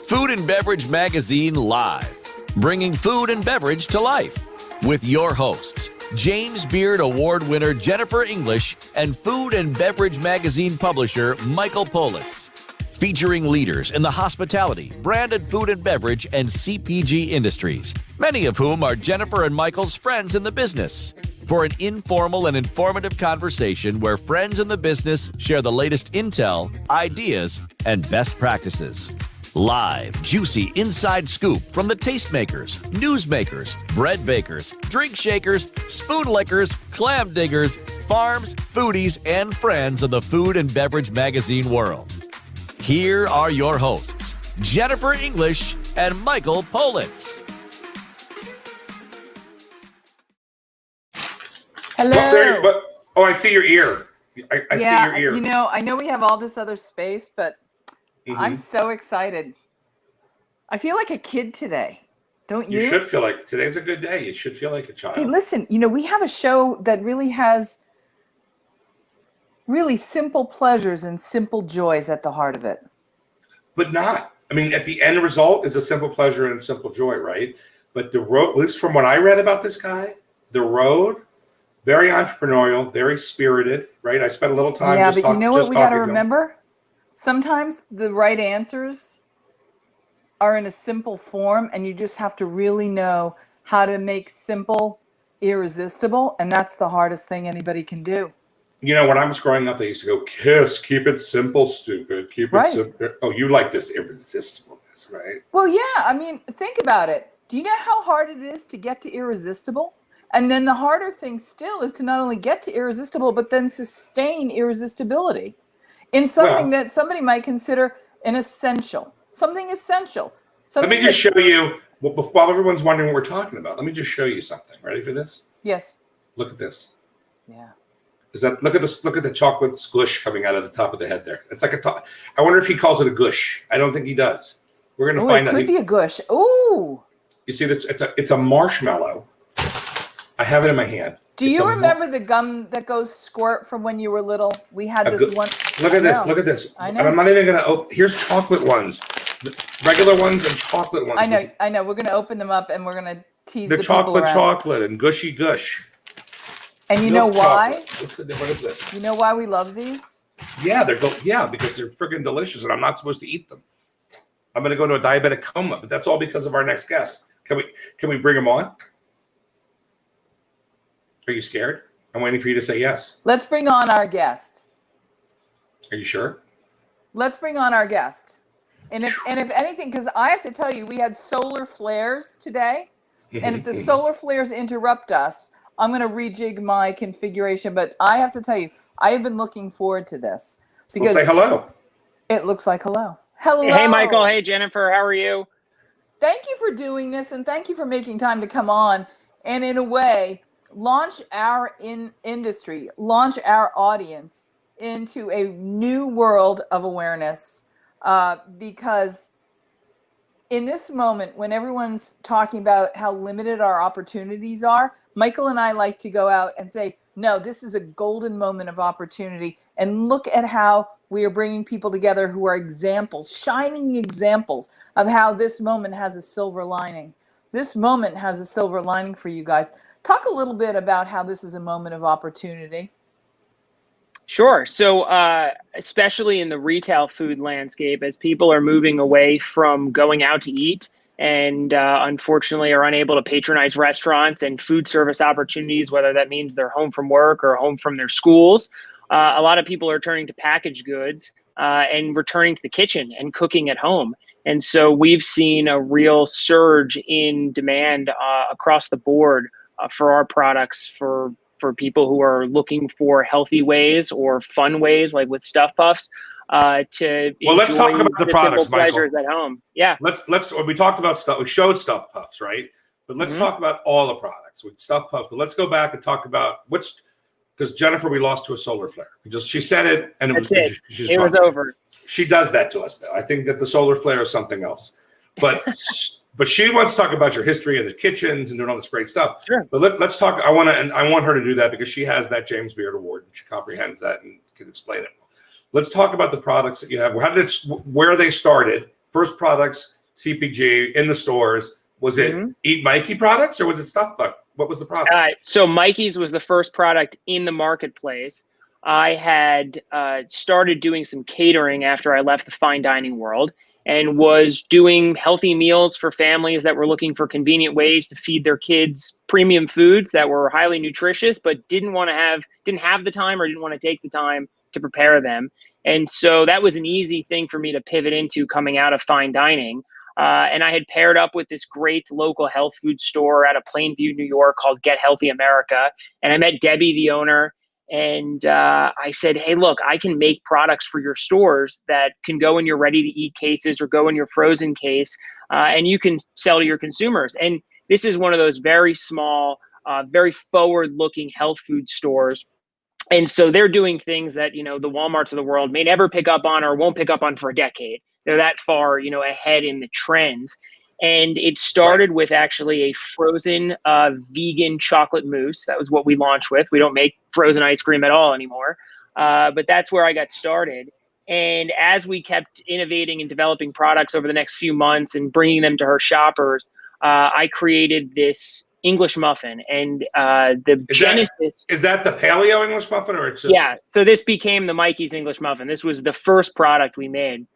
Food and Beverage Magazine Live, bringing food and beverage to life. With your hosts, James Beard Award winner Jennifer English and Food and Beverage Magazine publisher Michael Politz. Featuring leaders in the hospitality, branded food and beverage, and CPG industries, many of whom are Jennifer and Michael's friends in the business. For an informal and informative conversation where friends in the business share the latest intel, ideas, and best practices. Live, juicy inside scoop from the tastemakers, newsmakers, bread bakers, drink shakers, spoon lickers, clam diggers, farms, foodies, and friends of the food and beverage magazine world. Here are your hosts, Jennifer English and Michael Politz. Hello. I see your ear. I see your ear. You know, I know we have all this other space, but I'm so excited. I feel like a kid today, don't you? You should feel like today's a good day. You should feel like a child. Hey, listen, you know, we have a show that really has really simple pleasures and simple joys at the heart of it. But not. I mean, at the end result is a simple pleasure and simple joy, right? But the road, at least from what I read about this guy, the road, very entrepreneurial, very spirited, right? I spent a little time just talking. Yeah, but you know what we got to remember? Sometimes the right answers are in a simple form, and you just have to really know how to make simple irresistible, and that's the hardest thing anybody can do. You know, when I was growing up, they used to go, KISS, keep it simple, stupid, keep it simple. Oh, you like this irresistibleness, right? Well, yeah, I mean, think about it. Do you know how hard it is to get to irresistible? And then the harder thing still is to not only get to irresistible, but then sustain irresistibility in something that somebody might consider an essential, something essential. Let me just show you, while everyone's wondering what we're talking about, let me just show you something. Ready for this? Yes. Look at this. Yeah. Look at this, look at the chocolate squish coming out of the top of the head there. It's like I wonder if he calls it a gush. I don't think he does. We're going to find out. It could be a gush. Ooh. You see, it's a marshmallow. I have it in my hand. Do you remember the gum that goes squirt from when you were little? We had this one. Look at this. Look at this. I know. And I'm not even going to open. Here's chocolate ones. Regular ones and chocolate ones. I know. We're going to open them up and we're going to tease the chocolate and gushy gush. And you know why? What is this? You know why we love these? Yeah, because they're freaking delicious and I'm not supposed to eat them. I'm going to go into a diabetic coma, but that's all because of our next guest. Can we bring him on? Are you scared? I'm waiting for you to say yes. Let's bring on our guest. Are you sure? Let's bring on our guest. And if anything, because I have to tell you, we had solar flares today. And if the solar flares interrupt us, I'm going to rejig my configuration. But I have to tell you, I have been looking forward to this. Because say hello. It looks like hello. Hello. Hey, Michael. Hey, Jennifer. How are you? Thank you for doing this. And thank you for making time to come on. And in a way, launch our industry, launch our audience into a new world of awareness. Because in this moment, when everyone's talking about how limited our opportunities are, Michael and I like to go out and say, no, this is a golden moment of opportunity. And look at how we are bringing people together who are examples, shining examples of how this moment has a silver lining. This moment has a silver lining for you guys. Talk a little bit about how this is a moment of opportunity. Sure. So especially in the retail food landscape, as people are moving away from going out to eat and unfortunately are unable to patronize restaurants and food service opportunities, whether that means they're home from work or home from their schools, a lot of people are turning to packaged goods and returning to the kitchen and cooking at home. And so we've seen a real surge in demand across the board for our products for people who are looking for healthy ways or fun ways, like with Stuff Puffs, to let's talk about the products, pleasures at home. Yeah. We talked about stuff. We showed Stuff Puffs, right? But let's talk about all the products with Stuff Puffs. But let's go back and talk about because Jennifer, we lost to a solar flare. She said it, and it was over. She does that to us, though. I think that the solar flare is something else. But but she wants to talk about your history in the kitchens and doing all this great stuff. Sure. But let's talk. I want her to do that because she has that James Beard Award and she comprehends that and can explain it. Let's talk about the products that you have. Where they started, first products, CPG in the stores. Was it Eat Mikey products or was it Stuffed Buck? What was the product? So Mikey's was the first product in the marketplace. I had started doing some catering after I left the fine dining world and was doing healthy meals for families that were looking for convenient ways to feed their kids premium foods that were highly nutritious, but didn't have the time or didn't want to take the time to prepare them. And so that was an easy thing for me to pivot into coming out of fine dining. And I had paired up with this great local health food store out of Plainview, New York called Get Healthy America. And I met Debbie, the owner, and I said, hey, look, I can make products for your stores that can go in your ready-to-eat cases or go in your frozen case, and you can sell to your consumers. And this is one of those very small, very forward-looking health food stores. And so they're doing things that, the Walmarts of the world may never pick up on or won't pick up on for a decade. They're that far, ahead in the trends. And it started with actually a frozen vegan chocolate mousse. That was what we launched with. We don't make frozen ice cream at all anymore. But that's where I got started. And as we kept innovating and developing products over the next few months and bringing them to her shoppers, I created this English muffin. And Is that the Paleo English muffin or it's just? Yeah. So this became the Mikey's English muffin. This was the first product we made.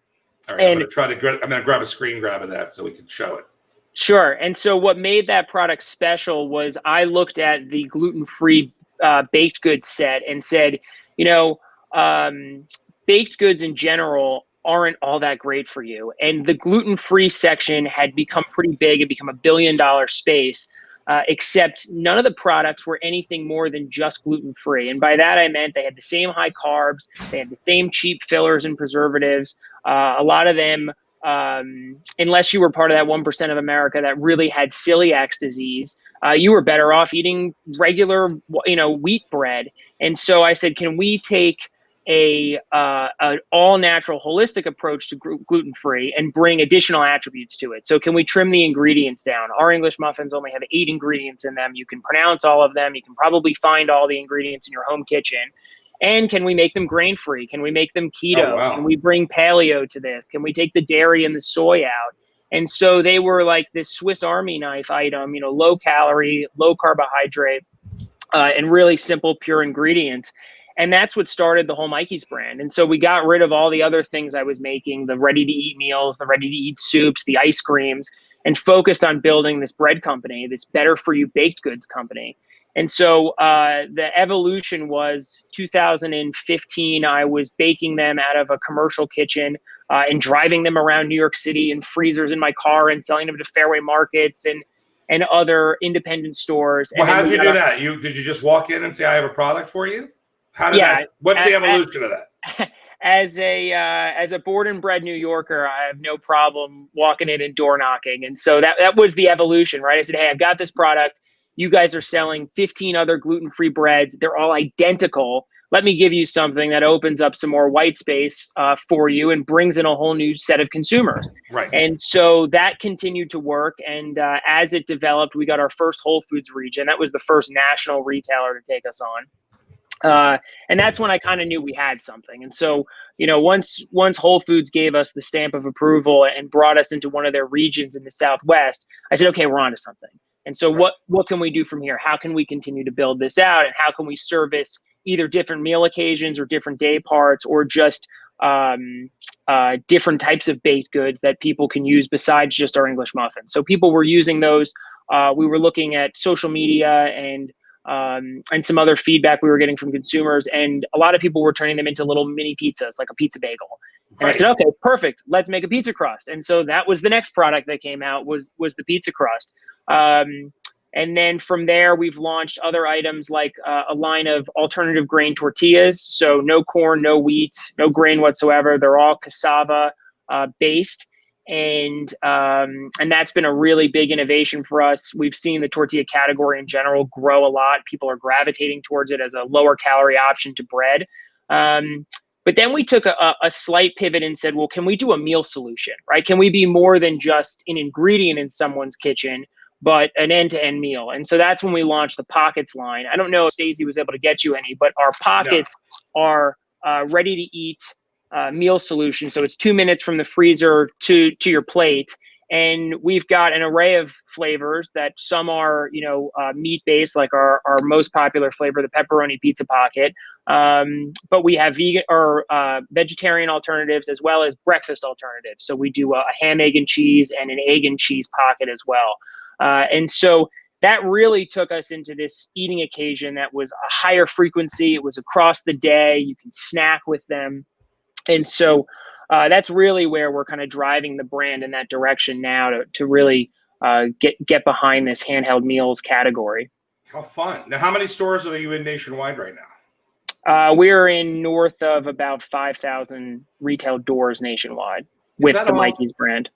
All right, I'm going to grab a screen grab of that so we can show it. Sure. And so what made that product special was I looked at the gluten-free baked goods set and said, baked goods in general aren't all that great for you. And the gluten-free section had become pretty big. It became $1 billion space, except none of the products were anything more than just gluten-free. And by that, I meant they had the same high carbs. They had the same cheap fillers and preservatives. A lot of them, unless you were part of that 1% of America that really had celiac disease, you were better off eating regular, wheat bread. And so I said, can we take an all-natural holistic approach to gluten-free and bring additional attributes to it? So can we trim the ingredients down? Our English muffins only have 8 ingredients in them. You can pronounce all of them. You can probably find all the ingredients in your home kitchen. And can we make them grain-free? Can we make them keto? Oh, wow. Can we bring paleo to this? Can we take the dairy and the soy out? And so they were like this Swiss Army knife item, low calorie, low carbohydrate, and really simple, pure ingredients. And that's what started the whole Mikey's brand. And so we got rid of all the other things I was making, the ready-to-eat meals, the ready-to-eat soups, the ice creams, and focused on building this bread company, this better-for-you baked goods company. And so the evolution was 2015, I was baking them out of a commercial kitchen and driving them around New York City in freezers in my car and selling them to Fairway Markets and other independent stores. Well, how did you do that? Did you just walk in and say, I have a product for you? What's the evolution of that? As a born and bred New Yorker, I have no problem walking in and door knocking. And so that was the evolution, right? I said, hey, I've got this product. You guys are selling 15 other gluten-free breads. They're all identical. Let me give you something that opens up some more white space for you and brings in a whole new set of consumers. Right. And so that continued to work. And as it developed, we got our first Whole Foods region. That was the first national retailer to take us on. And that's when I kind of knew we had something. And so, once Whole Foods gave us the stamp of approval and brought us into one of their regions in the Southwest, I said, okay, we're onto something. And so what can we do from here? How can we continue to build this out? And how can we service either different meal occasions or different day parts or just different types of baked goods that people can use besides just our English muffins? So people were using those. We were looking at social media and some other feedback we were getting from consumers. And a lot of people were turning them into little mini pizzas, like a pizza bagel. And I said, okay, perfect. Let's make a pizza crust. And so that was the next product that came out was the pizza crust. And then from there, we've launched other items like a line of alternative grain tortillas. So no corn, no wheat, no grain whatsoever. They're all cassava based. And that's been a really big innovation for us. We've seen the tortilla category in general grow a lot. People are gravitating towards it as a lower calorie option to bread. But then we took a slight pivot and said, well, can we do a meal solution, right? Can we be more than just an ingredient in someone's kitchen, but an end-to-end meal? And so that's when we launched the Pockets line. I don't know if Stacey was able to get you any, but our Pockets are ready-to-eat meal solution. So it's 2 minutes from the freezer to your plate. And we've got an array of flavors that some are, meat-based, like our most popular flavor, the pepperoni pizza pocket. But we have vegan or vegetarian alternatives as well as breakfast alternatives. So we do a ham, egg, and cheese and an egg and cheese pocket as well. And so that really took us into this eating occasion that was a higher frequency. It was across the day. You can snack with them. And so that's really where we're kind of driving the brand in that direction now to really get behind this handheld meals category. How fun. Now, how many stores are you in nationwide right now? We're in north of about 5,000 retail doors nationwide with the Mikey's brand.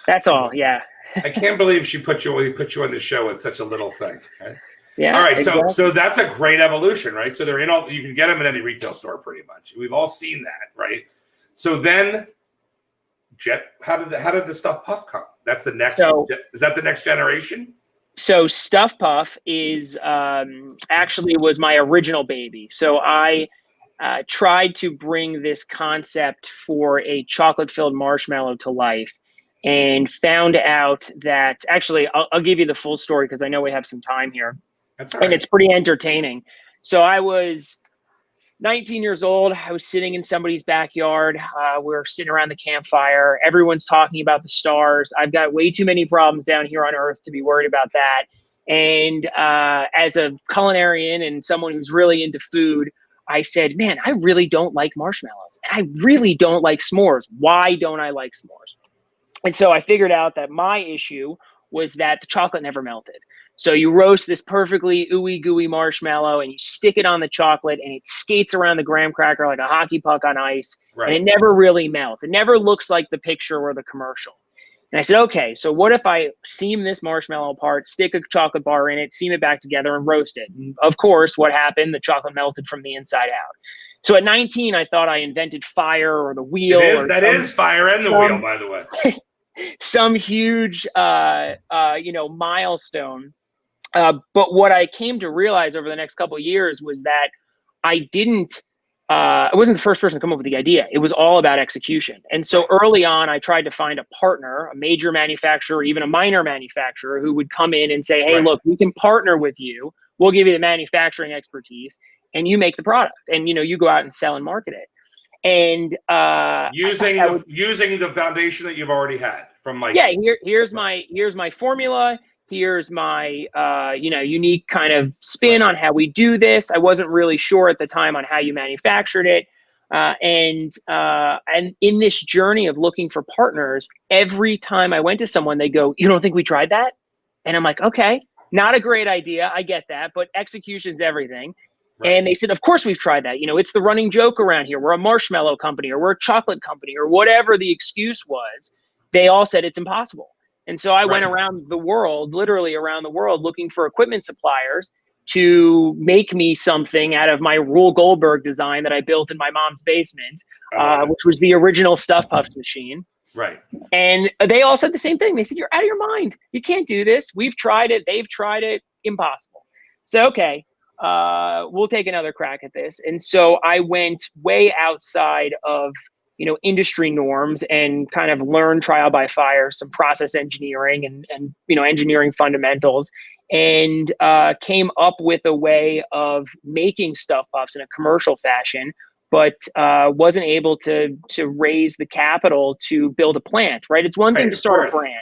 That's all. Yeah. I can't believe she put you on the show with such a little thing. Right? Yeah. All right. Exactly. So that's a great evolution, right? So they're in all, you can get them in any retail store pretty much. We've all seen that, right? So then how did the Stuffed Puff come? That's the next, is that the next generation? So Stuffed Puff is actually was my original baby. So I tried to bring this concept for a chocolate-filled marshmallow to life and found out that actually I'll give you the full story because I know we have some time here. That's all right. And it's pretty entertaining. So I was 19 years old. I was sitting in somebody's backyard. We're sitting around the campfire. Everyone's talking about the stars. I've got way too many problems down here on Earth to be worried about that. And as a culinarian and someone who's really into food, I said, man, I really don't like marshmallows. I really don't like s'mores. Why don't I like s'mores? And so I figured out that my issue was that the chocolate never melted. So you roast this perfectly ooey gooey marshmallow and you stick it on the chocolate and it skates around the graham cracker like a hockey puck on ice. Right. And it never really melts. It never looks like the picture or the commercial. And I said, okay, so what if I seam this marshmallow apart, stick a chocolate bar in it, seam it back together and roast it? And of course, what happened? The chocolate melted from the inside out. So at 19, I thought I invented fire or the wheel. That is fire and the wheel, by the way. Some huge, milestone. But what I came to realize over the next couple of years was that I wasn't the first person to come up with the idea. It was all about execution. And so early on, I tried to find a partner, a major manufacturer, even a minor manufacturer who would come in and say, hey, look, we can partner with you. We'll give you the manufacturing expertise and you make the product and, you go out and sell and market it. And using the foundation that you've already had from Mikey. Yeah, here's my formula. Here's my unique kind of spin on how we do this. I wasn't really sure at the time on how you manufactured it. And in this journey of looking for partners, every time I went to someone, they go, you don't think we tried that? And I'm like, okay, not a great idea. I get that, but execution's everything. Right. And they said, of course we've tried that. It's the running joke around here. We're a marshmallow company or we're a chocolate company or whatever the excuse was. They all said it's impossible. And so I went around the world, literally around the world, looking for equipment suppliers to make me something out of my Rule Goldberg design that I built in my mom's basement, which was the original Stuffed Puffs machine. Right. And they all said the same thing. They said, you're out of your mind. You can't do this. We've tried it. They've tried it. Impossible. So, okay. We'll take another crack at this. And so I went way outside of, industry norms and kind of learned trial by fire, some process engineering and engineering fundamentals, and came up with a way of making Stuffed Puffs in a commercial fashion, but wasn't able to raise the capital to build a plant, right? It's one thing to start a brand.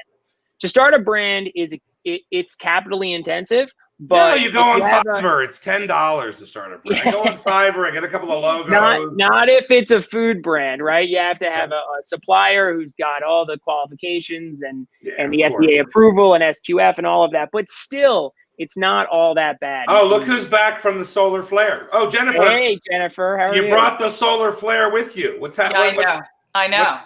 To start a brand it's capitally intensive. But no, you go on Fiverr. It's $10 to start a brand. I go on Fiverr. I get a couple of logos. Not if it's a food brand, right? You have to have a supplier who's got all the qualifications and the FDA approval and SQF and all of that. But still, it's not all that bad. Oh, look who's back from the solar flare. Oh, Jennifer. Hey, Jennifer. How are you? You brought the solar flare with you. What's happening? Yeah, I know.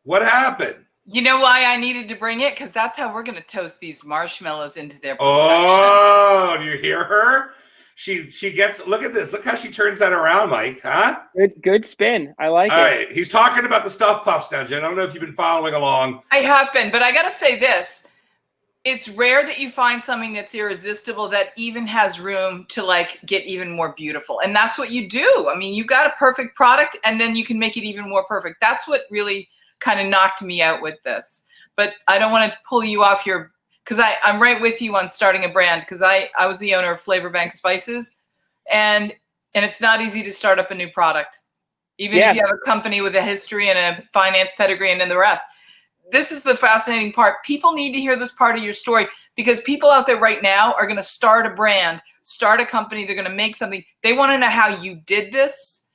What happened? You know why I needed to bring it? Because that's how we're going to toast these marshmallows into their perfection. Oh, do you hear her? She gets, look at this. Look how she turns that around, Mike, huh? Good spin. I like it. All right. He's talking about the Stuffed Puffs now, Jen. I don't know if you've been following along. I have been, but I got to say this. It's rare that you find something that's irresistible that even has room to get even more beautiful. And that's what you do. I mean, you've got a perfect product and then you can make it even more perfect. That's what really kind of knocked me out with this. but I don't want to pull you off your, because I'm right with you on starting a brand, because I was the owner of Flavor Bank Spices, and it's not easy to start up a new product, even if you have a company with a history and a finance pedigree and then the rest. This is the fascinating part. People need to hear this part of your story, because people out there right now are going to start a brand, start a company. They're going to make something. They want to know how you did this.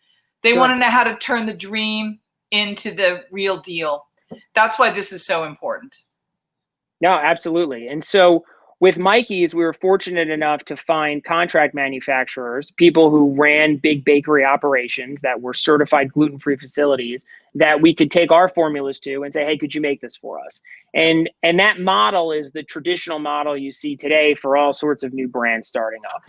They want to know how to turn the dream into the real deal. That's why this is so important. No, absolutely. And so with Mikey's, we were fortunate enough to find contract manufacturers, people who ran big bakery operations that were certified gluten-free facilities that we could take our formulas to and say, hey, could you make this for us? And that model is the traditional model you see today for all sorts of new brands starting up.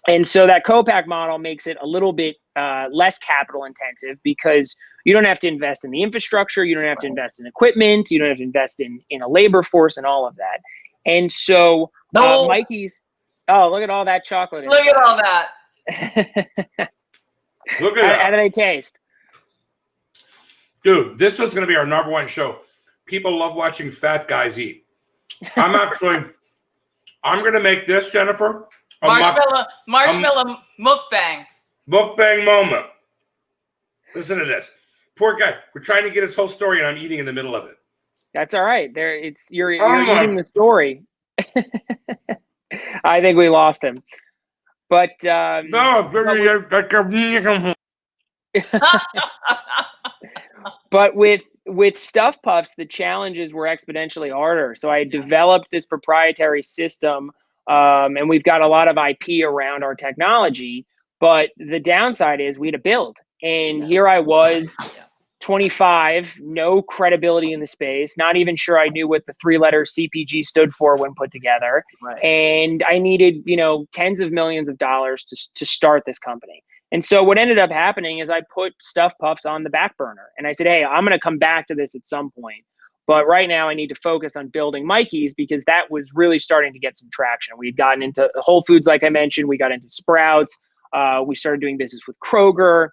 And so that co-pack model makes it a little bit less capital intensive, because you don't have to invest in the infrastructure, you don't have to invest in equipment, you don't have to invest in a labor force and all of that. And so Mikey's, look at all that chocolate. Look at all that. Look at that. How do they taste? Dude, this was going to be our #1 show. People love watching fat guys eat. I'm going to make this, Jennifer, marshmallow mukbang. Mukbang moment. Listen to this. Poor guy. We're trying to get his whole story, and I'm eating in the middle of it. That's all right. You're eating the story. I think we lost him. But but with Stuff Puffs, the challenges were exponentially harder. So I developed this proprietary system, and we've got a lot of IP around our technology. But the downside is we had to build. And here I was, 25, no credibility in the space, not even sure I knew what the 3-letter CPG stood for when put together. Right. And I needed, tens of millions of dollars to start this company. And so what ended up happening is I put Stuff Puffs on the back burner. And I said, hey, I'm going to come back to this at some point. But right now I need to focus on building Mikey's, because that was really starting to get some traction. We'd gotten into Whole Foods, like I mentioned. We got into Sprouts. We started doing business with Kroger,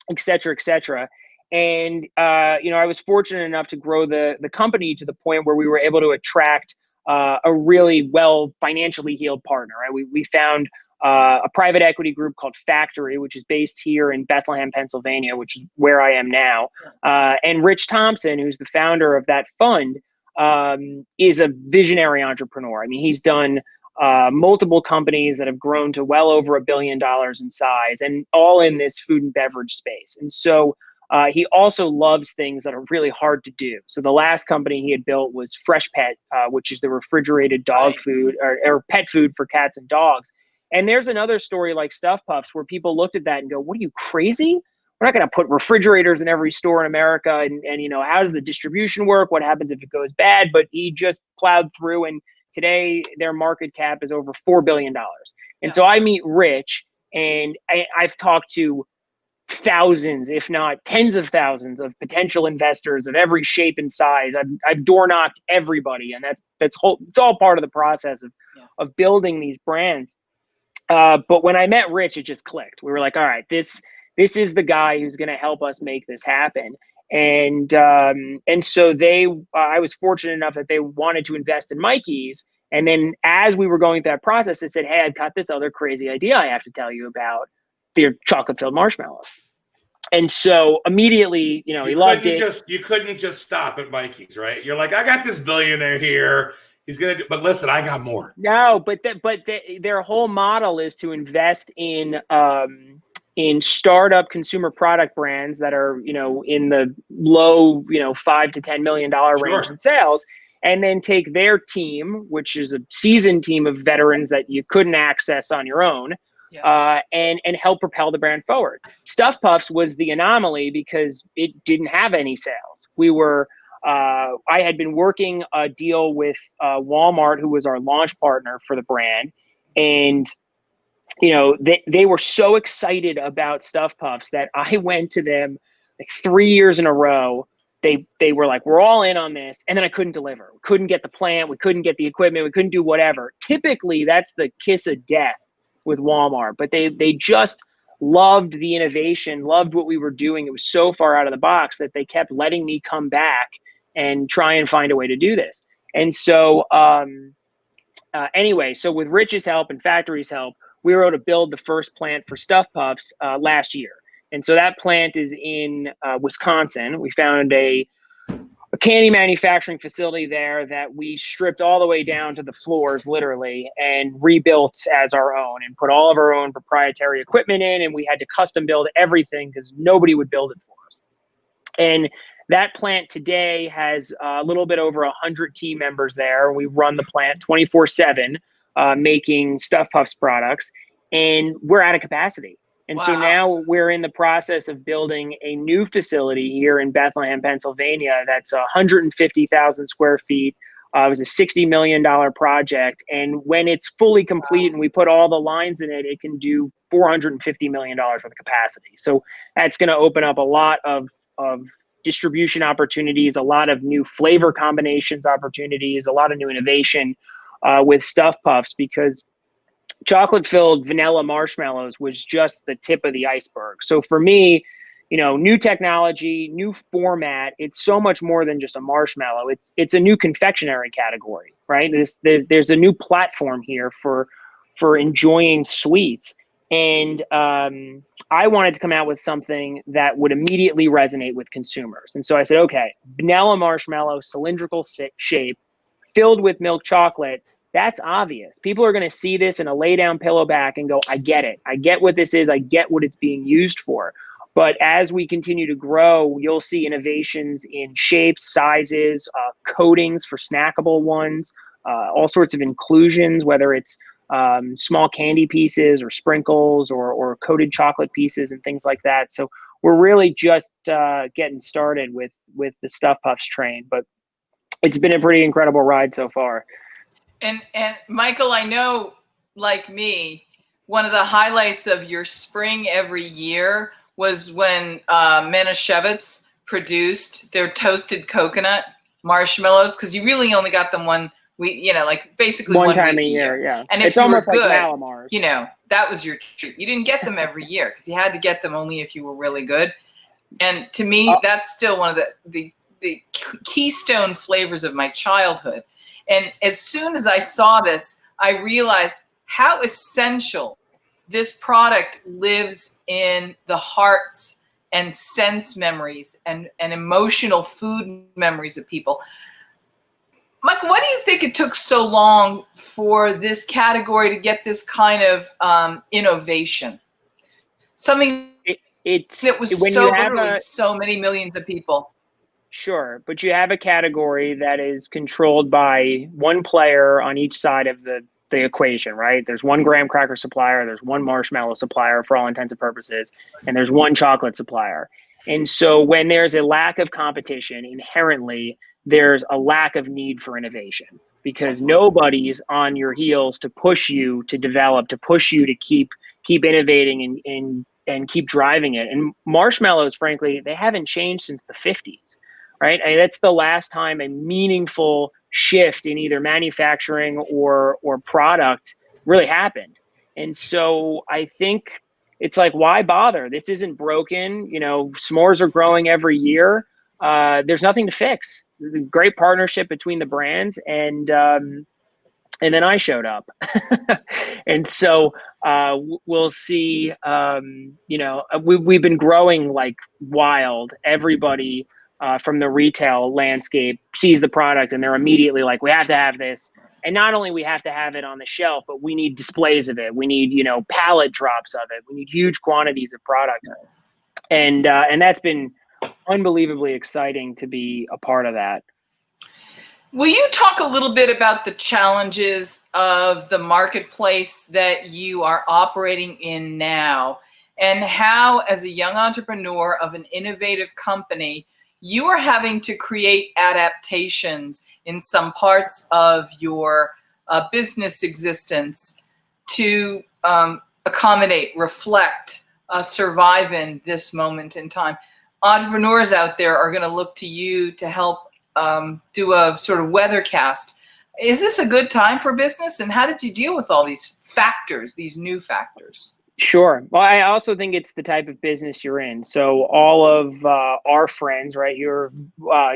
et cetera, et cetera. And, I was fortunate enough to grow the company to the point where we were able to attract a really well financially heeled partner. Right? We found a private equity group called Factory, which is based here in Bethlehem, Pennsylvania, which is where I am now. And Rich Thompson, who's the founder of that fund, is a visionary entrepreneur. I mean, he's done multiple companies that have grown to well over $1 billion in size, and all in this food and beverage space. And so he also loves things that are really hard to do. So the last company he had built was Fresh Pet, which is the refrigerated dog food or pet food for cats and dogs. And there's another story like Stuff Puffs where people looked at that and go, what are you, crazy? We're not going to put refrigerators in every store in America. And how does the distribution work? What happens if it goes bad? But he just plowed through, and today their market cap is over $4 billion. And so I meet Rich, and I've talked to thousands, if not tens of thousands, of potential investors of every shape and size. I've door knocked everybody, and it's all part of the process of building these brands. But when I met Rich, it just clicked. We were like, all right, this is the guy who's going to help us make this happen. And so I was fortunate enough that they wanted to invest in Mikey's. And then as we were going through that process, they said, hey, I've got this other crazy idea I have to tell you about, their chocolate-filled marshmallows. And so immediately, he loved it. You couldn't just stop at Mikey's, right? You're like, I got this billionaire here. He's going to do, but listen, I got more. No, but their whole model is to invest in startup consumer product brands that are, in the low, $5 to $10 million range in sales, and then take their team, which is a seasoned team of veterans that you couldn't access on your own, and help propel the brand forward. Stuff Puffs was the anomaly because it didn't have any sales. I had been working a deal with Walmart, who was our launch partner for the brand. And, they were so excited about Stuff Puffs that I went to them like 3 years in a row. They were like, we're all in on this. And then I couldn't deliver. We couldn't get the plant. We couldn't get the equipment. We couldn't do whatever. Typically, that's the kiss of death with Walmart. But they just loved the innovation, loved what we were doing. It was so far out of the box that they kept letting me come back and try and find a way to do this. And so anyway, so with Rich's help and factory's help, we were able to build the first plant for Stuff Puffs last year. And so that plant is in Wisconsin. We found a candy manufacturing facility there that we stripped all the way down to the floors, literally, and rebuilt as our own and put all of our own proprietary equipment in. And we had to custom build everything because nobody would build it for us. And that plant today has a little bit over 100 team members there. We run the plant 24/7, making Stuff Puffs products, and we're out of capacity. And so now we're in the process of building a new facility here in Bethlehem, Pennsylvania. That's 150,000 square feet. It was a $60 million project. And when it's fully complete and we put all the lines in it, it can do $450 million worth of capacity. So that's going to open up a lot of distribution opportunities, a lot of new flavor combinations opportunities, a lot of new innovation with Stuff Puffs, because chocolate-filled vanilla marshmallows was just the tip of the iceberg. So for me, new technology, new format, it's so much more than just a marshmallow. It's a new confectionery category, right? There's a new platform here for enjoying sweets. And I wanted to come out with something that would immediately resonate with consumers. And so I said, okay, vanilla marshmallow, cylindrical shape, filled with milk chocolate. That's obvious. People are going to see this in a lay down pillow back and go, I get it. I get what this is. I get what it's being used for. But as we continue to grow, you'll see innovations in shapes, sizes, coatings for snackable ones, all sorts of inclusions, whether it's small candy pieces or sprinkles or coated chocolate pieces and things like that. So we're really just getting started with the Stuff Puffs train, but it's been a pretty incredible ride so far. And Michael, I know, like me, one of the highlights of your spring every year was when Manischewitz produced their toasted coconut marshmallows, because you really only got them one time a year. Yeah, and if it's you almost were good, like Malamars. That was your treat. You didn't get them every year because you had to get them only if you were really good. And to me, that's still one of the keystone flavors of my childhood. And as soon as I saw this, I realized how essential this product lives in the hearts and sense memories and emotional food memories of people. Mike, why do you think it took so long for this category to get this kind of innovation? Something that was so many millions of people. Sure, but you have a category that is controlled by one player on each side of the equation, right? There's one graham cracker supplier, there's one marshmallow supplier for all intents and purposes, and there's one chocolate supplier. And so when there's a lack of competition, inherently, there's a lack of need for innovation, because nobody's on your heels to push you to develop, to push you to keep innovating and keep driving it. And marshmallows, frankly, they haven't changed since the 50s. Right? That's the last time a meaningful shift in either manufacturing or product really happened. And so I think it's like, why bother? This isn't broken. S'mores are growing every year. There's nothing to fix. There's a great partnership between the brands, and then I showed up. And so we'll see. We've been growing like wild. Everybody from the retail landscape sees the product and they're immediately like, we have to have this. And not only we have to have it on the shelf, but we need displays of it. We need, pallet drops of it. We need huge quantities of product. And that's been unbelievably exciting to be a part of that. Will you talk a little bit about the challenges of the marketplace that you are operating in now, and how, as a young entrepreneur of an innovative company, you are having to create adaptations in some parts of your business existence to accommodate, reflect, survive in this moment in time? Entrepreneurs out there are going to look to you to help do a sort of weathercast. Is this a good time for business? And how did you deal with all these factors, these new factors? Sure. Well, I also think it's the type of business you're in. So all of our friends, right? You're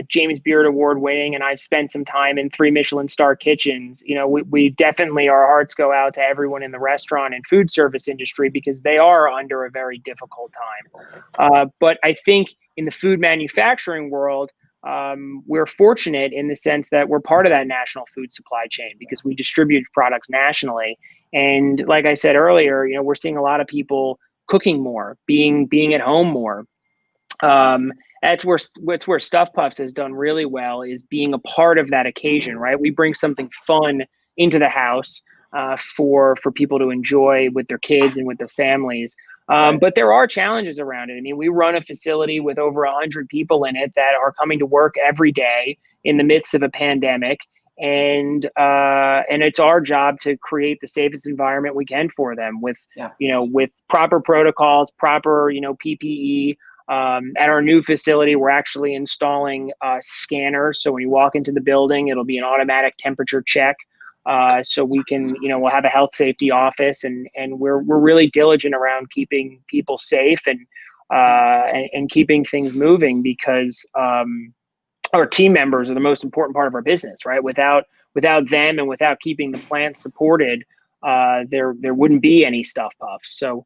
James Beard Award winning, and I've spent some time in 3 Michelin star kitchens. You know, we definitely, our hearts go out to everyone in the restaurant and food service industry because they are under a very difficult time. But I think in the food manufacturing world, we're fortunate in the sense that we're part of that national food supply chain because we distribute products nationally. And like I said earlier, you know, we're seeing a lot of people cooking more, being at home more. That's where Stuff Puffs has done really well, is being a part of that occasion, right? We bring something fun into the house for people to enjoy with their kids and with their families. But there are challenges around it. I mean, we run a facility with over 100 people in it that are coming to work every day in the midst of a pandemic. And it's our job to create the safest environment we can for them with, you know, with proper protocols, proper, you know, PPE. At our new facility, we're actually installing scanners. So when you walk into the building, it'll be an automatic temperature check. So we can, you know, we'll have a health safety office, and we're really diligent around keeping people safe and keeping things moving because our team members are the most important part of our business, right? Without them and without keeping the plant supported, there wouldn't be any Stuff Puffs. So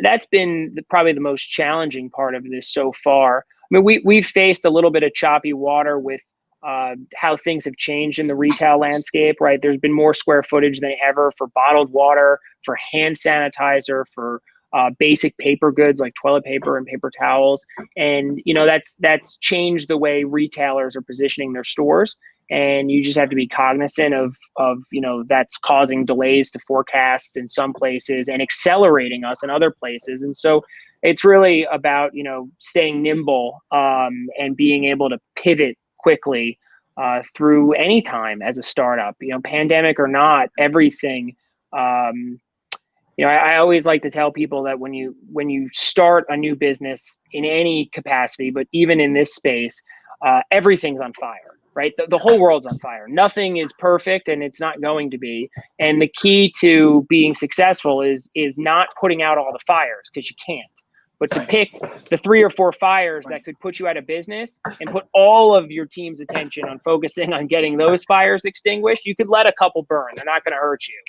that's been probably the most challenging part of this so far. I mean, we've faced a little bit of choppy water with how things have changed in the retail landscape, right? There's been more square footage than ever for bottled water, for hand sanitizer, for basic paper goods like toilet paper and paper towels. And, you know, that's changed the way retailers are positioning their stores. And you just have to be cognizant of, you know, that's causing delays to forecasts in some places and accelerating us in other places. And so it's really about, you know, staying nimble and being able to pivot quickly through any time as a startup, you know, pandemic or not, everything. You know, I always like to tell people that when you start a new business in any capacity, but even in this space, everything's on fire, right? The whole world's on fire. Nothing is perfect, and it's not going to be. And the key to being successful is not putting out all the fires, because you can't. But to pick the 3 or 4 fires that could put you out of business and put all of your team's attention on focusing on getting those fires extinguished. You could let a couple burn. They're not going to hurt you.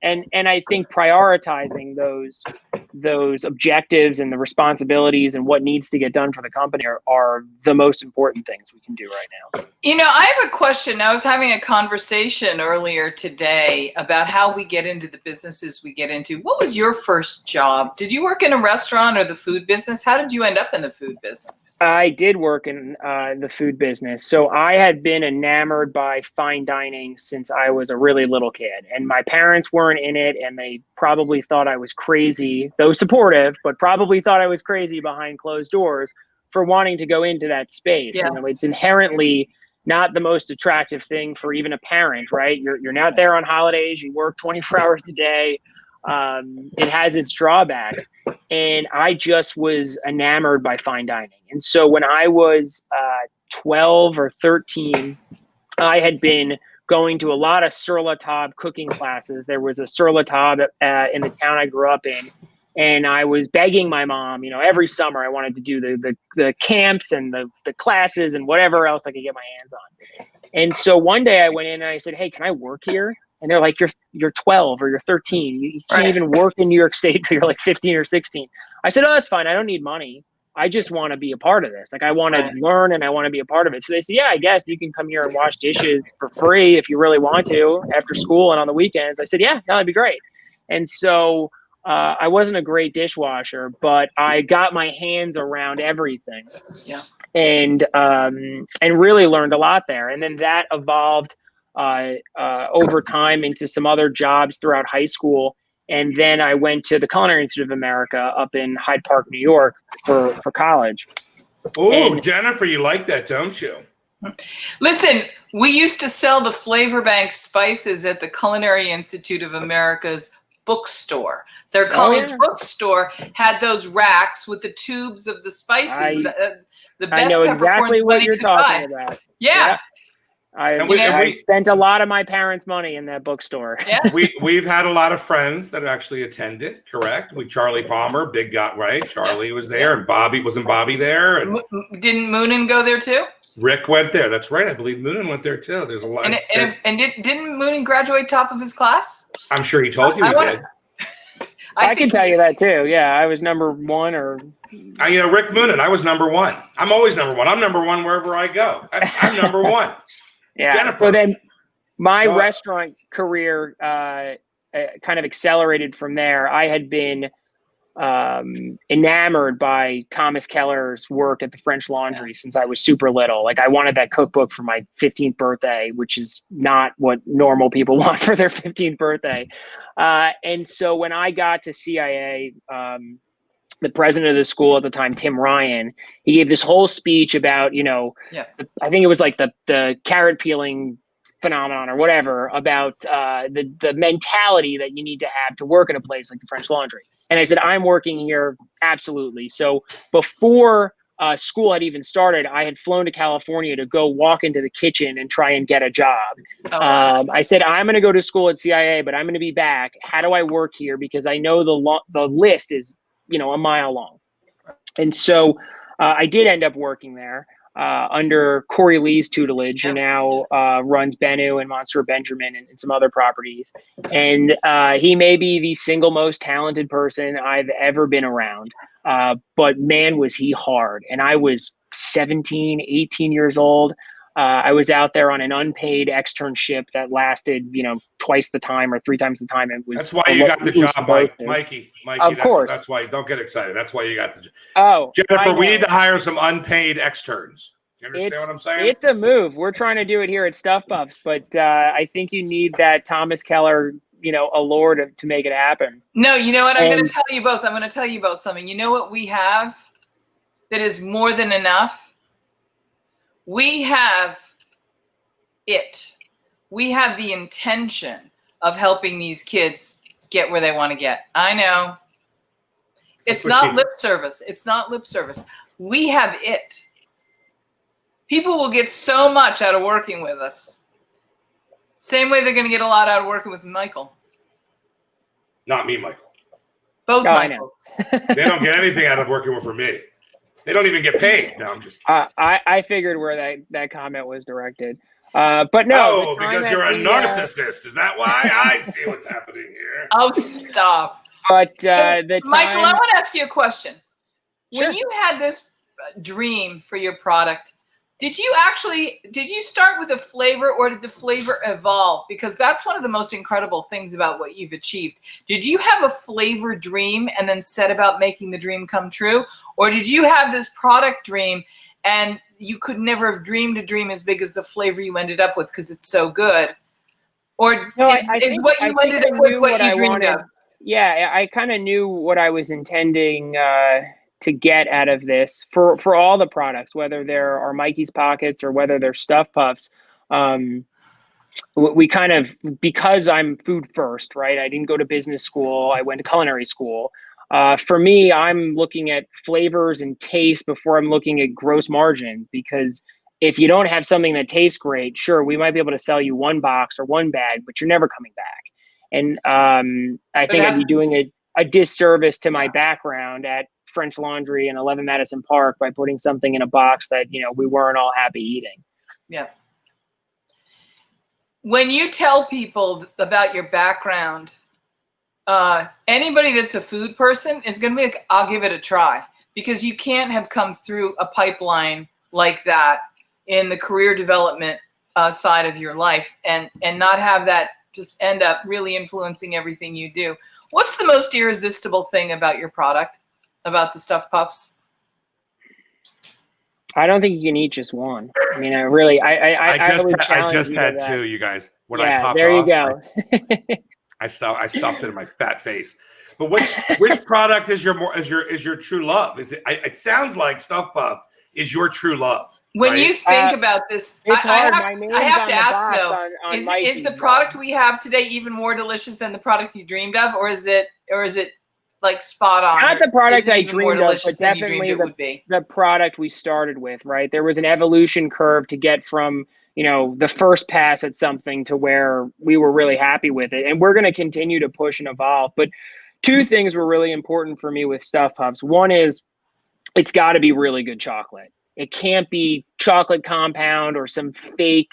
And I think prioritizing those objectives and the responsibilities and what needs to get done for the company are the most important things we can do right now. You know, I have a question. I was having a conversation earlier today about how we get into the businesses we get into. What was your first job? Did you work in a restaurant or the food business? How did you end up in the food business? I did work in the food business. So I had been enamored by fine dining since I was a really little kid. And my parents weren't in it, and they probably thought I was crazy, though supportive, but probably thought I was crazy behind closed doors for wanting to go into that space. Yeah. You know, it's inherently not the most attractive thing for even a parent, right? You're not there on holidays. You work 24 hours a day. It has its drawbacks. And I just was enamored by fine dining. And so when I was 12 or 13, I had been going to a lot of sur la table cooking classes. There was a sur la table in the town I grew up in. And I was begging my mom, you know, every summer I wanted to do the camps and the classes and whatever else I could get my hands on. And so one day I went in and I said, hey, can I work here? And they're like, you're 12 or you're 13. You can't even work in New York State till you're like 15 or 16. I said, oh, that's fine. I don't need money. I just want to be a part of this. Like, I want to learn and I want to be a part of it. So they said, yeah, I guess you can come here and wash dishes for free if you really want to after school and on the weekends. I said, yeah, no, that'd be great. And so I wasn't a great dishwasher, but I got my hands around everything. Yeah. And really learned a lot there. And then that evolved over time into some other jobs throughout high school. And then I went to the Culinary Institute of America up in Hyde Park, New York for college. Oh, Jennifer, you like that, don't you? Listen, we used to sell the Flavor Bank spices at the Culinary Institute of America's bookstore. Their college bookstore had those racks with the tubes of the spices. The best I know exactly what you're talking about. Yeah. I spent a lot of my parents' money in that bookstore. Yeah. We've had a lot of friends that actually attended, correct? Charlie Palmer, big guy, right? Charlie was there, and wasn't Bobby there? And didn't Moonin go there too? Rick went there. That's right. I believe Moonin went there too. There's a lot. And didn't Moonin graduate top of his class? I'm sure he told you he did. I can tell you that too. Yeah, I was number one Rick Moonin, I was number one. I'm always number one. I'm number one wherever I go. I'm number one. Yeah. Jennifer. So then my restaurant career kind of accelerated from there. I had been enamored by Thomas Keller's work at the French Laundry since I was super little. Like I wanted that cookbook for my 15th birthday, which is not what normal people want for their 15th birthday. And so when I got to CIA, the president of the school at the time, Tim Ryan, he gave this whole speech about, I think it was like the carrot peeling phenomenon or whatever, about the mentality that you need to have to work in a place like the French Laundry. And I said, I'm working here. Absolutely. So before school had even started, I had flown to California to go walk into the kitchen and try and get a job. Oh, wow. I said, I'm going to go to school at CIA, but I'm going to be back. How do I work here? Because I know the list is, a mile long. And so I did end up working there under Corey Lee's tutelage, who now runs Bennu and Monsieur Benjamin and some other properties. And he may be the single most talented person I've ever been around. But man, was he hard. And I was 17, 18 years old. I was out there on an unpaid externship that lasted, twice the time or 3 times the time. It was. That's why you got the job, Mikey. Of course. That's why. Don't get excited. That's why you got the job. Oh, Jennifer, we need to hire some unpaid externs. You understand what I'm saying? It's a move. We're trying to do it here at Stuff Puffs, but I think you need that Thomas Keller, allure to make it happen. No, you know what? I'm going to tell you both. I'm going to tell you both something. You know what we have that is more than enough? We have it. We have the intention of helping these kids get where they want to get. I know. It's not lip service. It's not lip service. We have it. People will get so much out of working with us. Same way they're going to get a lot out of working with Michael. Not me, Michael. Both Michaels. They don't get anything out of working with me. They don't even get paid. No, I'm just. I figured where that comment was directed, but no. Oh, because you're a narcissist. Is that why? I see what's happening here. Oh, stop. But Michael, I want to ask you a question. Sure. When you had this dream for your product, did you start with a flavor, or did the flavor evolve? Because that's one of the most incredible things about what you've achieved. Did you have a flavor dream and then set about making the dream come true? Or did you have this product dream and you could never have dreamed a dream as big as the flavor you ended up with because it's so good? Or is what you ended up with what you dreamed of? Yeah, I kind of knew what I was intending to get out of this for all the products, whether there are Mikey's Pockets or whether they're Stuff Puffs. We kind of, because I'm food first, right? I didn't go to business school. I went to culinary school. For me, I'm looking at flavors and taste before I'm looking at gross margin, because if you don't have something that tastes great, sure, we might be able to sell you one box or one bag, but you're never coming back. And I think I'd be doing a disservice to my background at French Laundry and 11 Madison Park by putting something in a box that, we weren't all happy eating. Yeah. When you tell people about your background, anybody that's a food person is going to be like, I'll give it a try, because you can't have come through a pipeline like that in the career development side of your life and not have that just end up really influencing everything you do. What's the most irresistible thing about your product, about the Stuff Puffs? I don't think you can eat just one. I mean, I just had two, you guys. When I popped there off, you go. I stuffed it in my fat face. But which product is your true love? Is it? It sounds like Stuff Puff is your true love. When you think about this, it's hard. I have to ask though: is the product we have today even more delicious than the product you dreamed of, or is it like spot on? Not the product I dreamed of, but definitely the product we started with. Right, there was an evolution curve to get from the first pass at something to where we were really happy with it. And we're going to continue to push and evolve. But two things were really important for me with Stuffed Puffs. One is it's got to be really good chocolate. It can't be chocolate compound or some fake,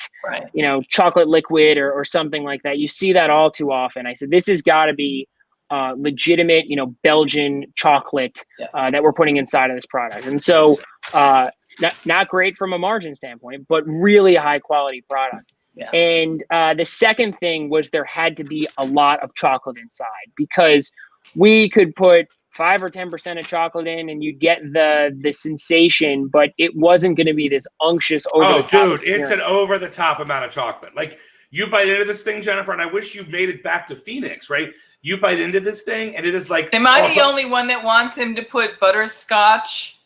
chocolate liquid or something like that. You see that all too often. I said, this has got to be legitimate, Belgian chocolate that we're putting inside of this product. And so not great from a margin standpoint, but really high quality product. Yeah. And the second thing was there had to be a lot of chocolate inside, because we could put 5 or 10% of chocolate in and you'd get the sensation, but it wasn't going to be this unctuous over the top. It's an over the top amount of chocolate. Like, you bite into this thing, Jennifer, and I wish you made it back to Phoenix, right? You bite into this thing and it is like, am I the only one that wants him to put butterscotch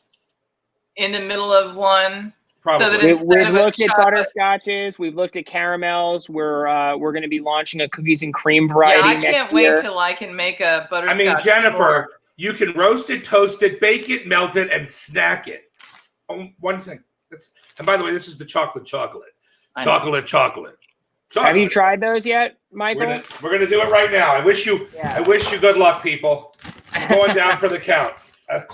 in the middle of one? Probably. So that we've looked at butterscotches, we've looked at caramels. We're going to be launching a cookies and cream variety next year. I can't wait till I can make a butterscotch. I mean, Jennifer, you can roast it, toast it, bake it, melt it, and snack it. One thing. And by the way, this is the chocolate. Chocolate. Have you tried those yet, Michael? We're gonna do it right now. I wish you good luck, people. I'm going down for the count.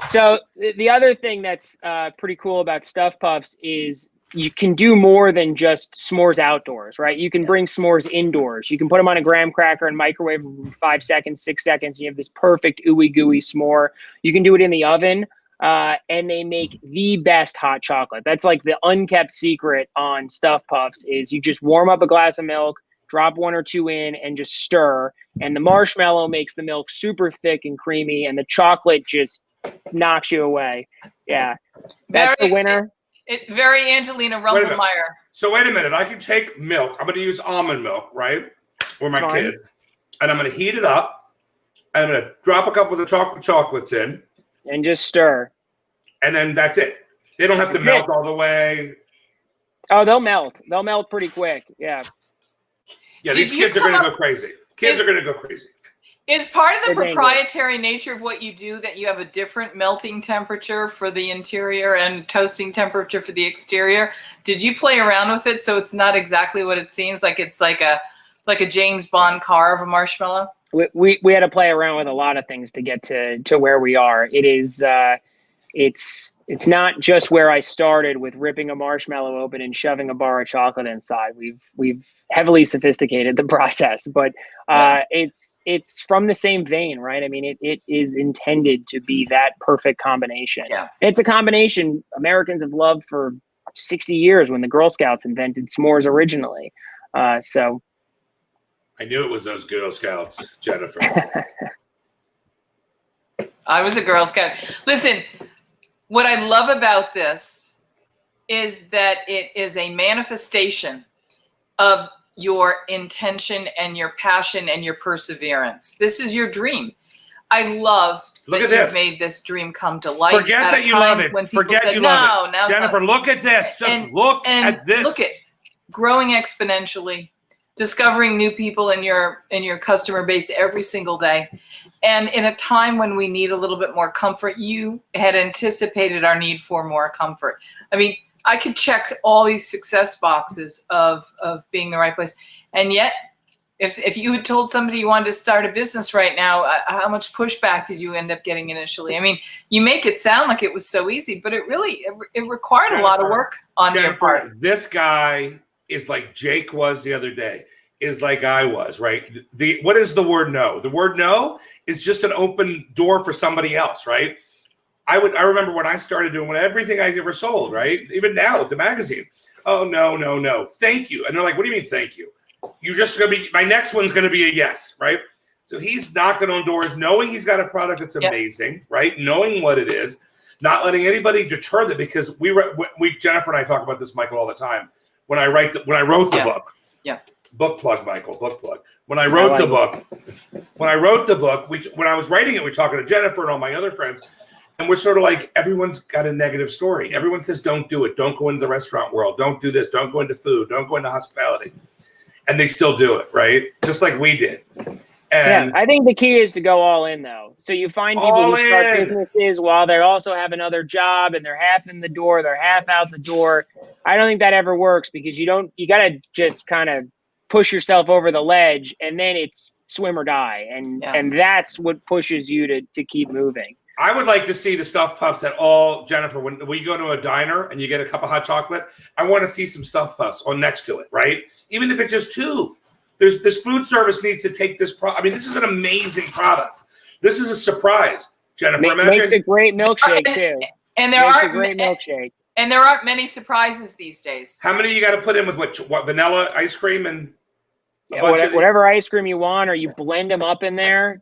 So the other thing that's pretty cool about Stuffed Puffs is you can do more than just s'mores outdoors, right? You can bring s'mores indoors. You can put them on a graham cracker and microwave them for 5 seconds, 6 seconds. And you have this perfect ooey gooey s'more. You can do it in the oven, and they make the best hot chocolate. That's like the unkept secret on Stuffed Puffs is you just warm up a glass of milk, drop 1 or 2 in, and just stir. And the marshmallow makes the milk super thick and creamy, and the chocolate just knocks you away. Yeah, that's the winner. Very Angelina Rumpelmeyer. So wait a minute. I can take milk. I'm going to use almond milk, right? For my kid. And I'm going to heat it up. And I'm going to drop a couple of the chocolates in. And just stir. And then that's it. They don't have to melt all the way. Oh, they'll melt. They'll melt pretty quick. Yeah. Yeah, these kids are going to go crazy. Kids are going to go crazy. Is part of the proprietary nature of what you do that you have a different melting temperature for the interior and toasting temperature for the exterior? Did you play around with it so it's not exactly what it seems like? It's like a James Bond car of a marshmallow? We had to play around with a lot of things to get to where we are. It is it's not just where I started with ripping a marshmallow open and shoving a bar of chocolate inside. We've heavily sophisticated the process, but it's from the same vein, right? I mean, it is intended to be that perfect combination. Yeah. It's a combination Americans have loved for 60 years when the Girl Scouts invented s'mores originally. So I knew it was those Girl Scouts, Jennifer. I was a Girl Scout. Listen, what I love about this is that it is a manifestation of your intention and your passion and your perseverance. This is your dream. I love that you've made this dream come to life. Forget that you love it. Forget you love it. Jennifer, look at this. Just look at this. Look at growing exponentially, discovering new people in your customer base every single day. And in a time when we need a little bit more comfort, you had anticipated our need for more comfort. I mean, I could check all these success boxes of being the right place. And yet, if you had told somebody you wanted to start a business right now, how much pushback did you end up getting initially? I mean, you make it sound like it was so easy, but it required a lot of work on your part. This guy is like Jake was the other day. Is like I was, right? What is the word no? The word no is just an open door for somebody else, right? I remember when I started doing everything I ever sold, right? Even now with the magazine. Oh, no. Thank you. And they're like, what do you mean thank you? You're just going to be, my next one's going to be a yes, right? So he's knocking on doors, knowing he's got a product that's amazing, right? Knowing what it is, not letting anybody deter them, because we Jennifer and I talk about this, Michael, all the time. When I wrote the book. Yeah. Book plug, Michael. Book plug. When I wrote the book, when I was writing it, we're talking to Jennifer and all my other friends, and we're sort of like, everyone's got a negative story. Everyone says, don't do it. Don't go into the restaurant world. Don't do this. Don't go into food. Don't go into hospitality. And they still do it, right? Just like we did. And I think the key is to go all in, though. So you find people who start businesses while they also have another job, and they're half in the door, they're half out the door. I don't think that ever works because you got to just kind of push yourself over the ledge, and then it's swim or die. And that's what pushes you to keep moving. I would like to see the stuffed puffs at all, Jennifer, when you go to a diner and you get a cup of hot chocolate, I want to see some stuffed puffs on next to it, right? Even if it's just 2. This food service needs to take this I mean, this is an amazing product. This is a surprise, Jennifer. Makes a great milkshake too. And there aren't many surprises these days. How many you got to put in with what vanilla ice cream and whatever ice cream you want, or you blend them up in there.